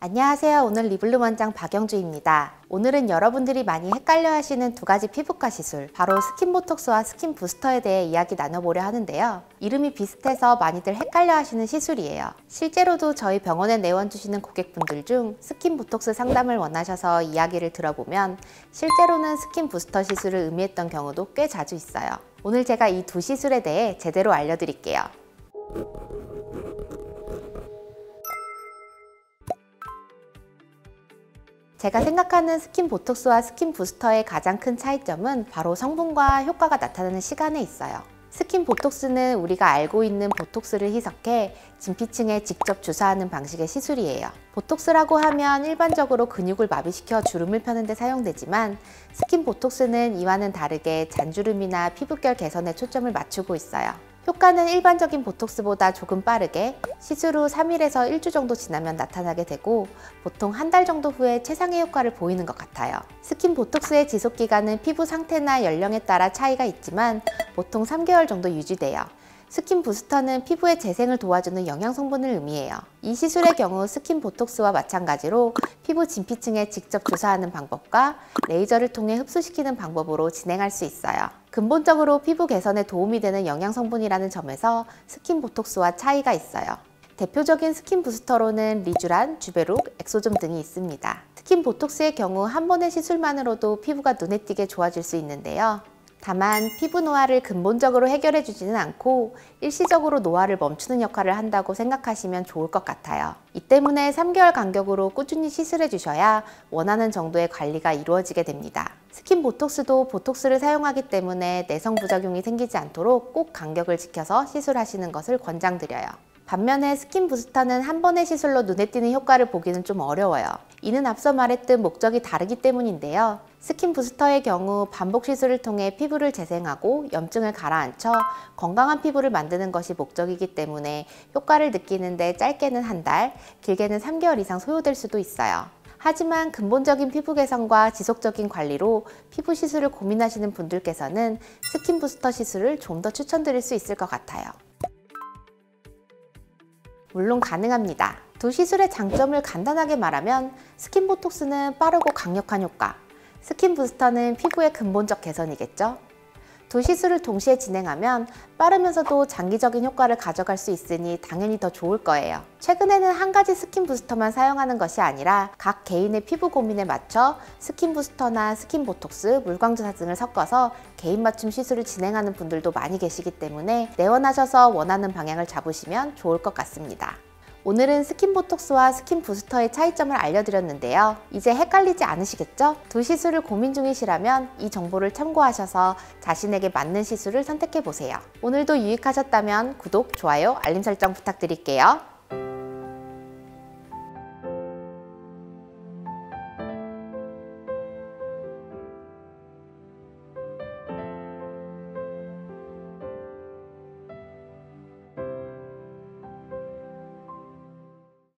안녕하세요. 오늘 리블룸 원장 박영주입니다. 오늘은 여러분들이 많이 헷갈려 하시는 두 가지 피부과 시술, 바로 스킨보톡스와 스킨부스터에 대해 이야기 나눠보려 하는데요. 이름이 비슷해서 많이들 헷갈려 하시는 시술이에요. 실제로도 저희 병원에 내원 주시는 고객분들 중 스킨보톡스 상담을 원하셔서 이야기를 들어보면 실제로는 스킨부스터 시술을 의미했던 경우도 꽤 자주 있어요. 오늘 제가 이 두 시술에 대해 제대로 알려드릴게요. 제가 생각하는 스킨보톡스와 스킨부스터의 가장 큰 차이점은 바로 성분과 효과가 나타나는 시간에 있어요. 스킨보톡스는 우리가 알고 있는 보톡스를 희석해 진피층에 직접 주사하는 방식의 시술이에요. 보톡스라고 하면 일반적으로 근육을 마비시켜 주름을 펴는 데 사용되지만 스킨보톡스는 이와는 다르게 잔주름이나 피부결 개선에 초점을 맞추고 있어요. 효과는 일반적인 보톡스보다 조금 빠르게 시술 후 3일에서 1주 정도 지나면 나타나게 되고 보통 한 달 정도 후에 최상의 효과를 보이는 것 같아요. 스킨보톡스의 지속기간은 피부 상태나 연령에 따라 차이가 있지만 보통 3개월 정도 유지돼요. 스킨부스터는 피부의 재생을 도와주는 영양성분을 의미해요. 이 시술의 경우 스킨보톡스와 마찬가지로 피부 진피층에 직접 주사하는 방법과 레이저를 통해 흡수시키는 방법으로 진행할 수 있어요. 근본적으로 피부 개선에 도움이 되는 영양성분이라는 점에서 스킨보톡스와 차이가 있어요. 대표적인 스킨부스터로는 리쥬란, 주베룩, 엑소즘 등이 있습니다. 스킨보톡스의 경우 한 번의 시술만으로도 피부가 눈에 띄게 좋아질 수 있는데요. 다만 피부 노화를 근본적으로 해결해 주지는 않고 일시적으로 노화를 멈추는 역할을 한다고 생각하시면 좋을 것 같아요. 이 때문에 3개월 간격으로 꾸준히 시술해 주셔야 원하는 정도의 관리가 이루어지게 됩니다. 스킨보톡스도 보톡스를 사용하기 때문에 내성 부작용이 생기지 않도록 꼭 간격을 지켜서 시술하시는 것을 권장드려요. 반면에 스킨부스터는 한 번의 시술로 눈에 띄는 효과를 보기는 좀 어려워요. 이는 앞서 말했듯 목적이 다르기 때문인데요. 스킨부스터의 경우 반복 시술을 통해 피부를 재생하고 염증을 가라앉혀 건강한 피부를 만드는 것이 목적이기 때문에 효과를 느끼는데 짧게는 한 달, 길게는 3개월 이상 소요될 수도 있어요. 하지만 근본적인 피부 개선과 지속적인 관리로 피부 시술을 고민하시는 분들께서는 스킨부스터 시술을 좀 더 추천드릴 수 있을 것 같아요. 물론 가능합니다. 두 시술의 장점을 간단하게 말하면 스킨보톡스는 빠르고 강력한 효과, 스킨부스터는 피부의 근본적 개선이겠죠? 두 시술을 동시에 진행하면 빠르면서도 장기적인 효과를 가져갈 수 있으니 당연히 더 좋을 거예요. 최근에는 한 가지 스킨부스터만 사용하는 것이 아니라 각 개인의 피부 고민에 맞춰 스킨부스터나 스킨보톡스, 물광주사 등을 섞어서 개인 맞춤 시술을 진행하는 분들도 많이 계시기 때문에 내원하셔서 원하는 방향을 잡으시면 좋을 것 같습니다. 오늘은 스킨보톡스와 스킨부스터의 차이점을 알려드렸는데요. 이제 헷갈리지 않으시겠죠? 두 시술을 고민 중이시라면 이 정보를 참고하셔서 자신에게 맞는 시술을 선택해보세요. 오늘도 유익하셨다면 구독, 좋아요, 알림 설정 부탁드릴게요.